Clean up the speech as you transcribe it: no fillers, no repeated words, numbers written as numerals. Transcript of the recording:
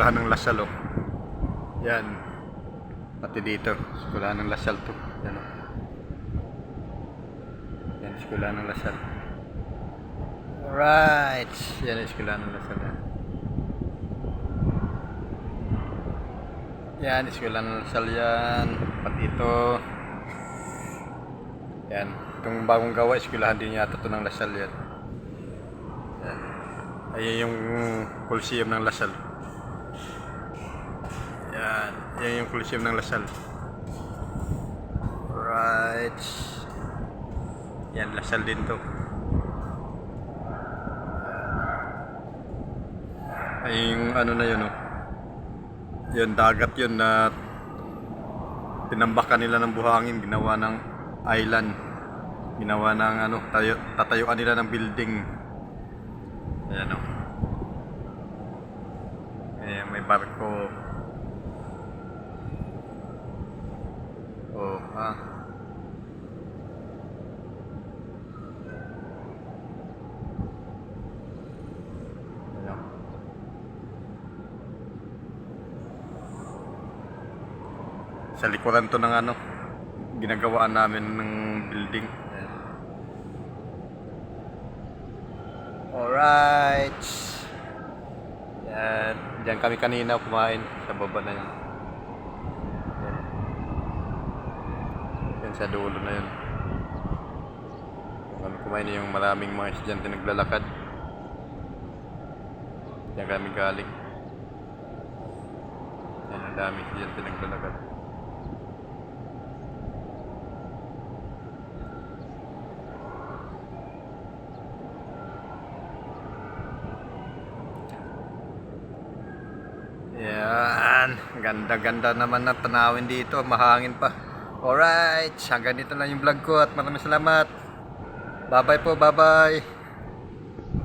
Eskwelahan ng Lasal, oh. Yan. Pati dito, Eskwelahan ng Lasal to. Yan, oh. Yan, Eskwelahan ng Lasal. Alright. Yan, Eskwelahan ng Lasal. Yan, Eskwelahan ng Lasal yan. Pati ito. Yan. Itong bagong gawa, eskwelahan din yata ito ng Lasal yan. Yan. Ayan yung Coliseum ng Lasal. Yan. Yan yung Coliseum ng Lasal. Right. Yan, Lasal din to. Ay yung ano na yun, oh. Yun, dagat yun na tinambakan nila ng buhangin, ginawa ng island. Ginawa ng ano, tatayuan nila ng building. Ayan, oh. Ayan, may barko. Oh, ah. Ayan. Sa likuran to ng ano, ginagawaan namin ng building. Alright. Yan. Diyan kami kanina kumain sa baba na yun. Yan. Yan sa dulo na yun. Kami kumain yung maraming mga estudyante naglalakad. Diyan kami galing. Yan, ang dami estudyante naglalakad. Yan, ganda-ganda naman na tanawin dito, mahangin pa. Alright, hanggang dito lang yung vlog ko at maraming salamat. Bye bye po, bye bye.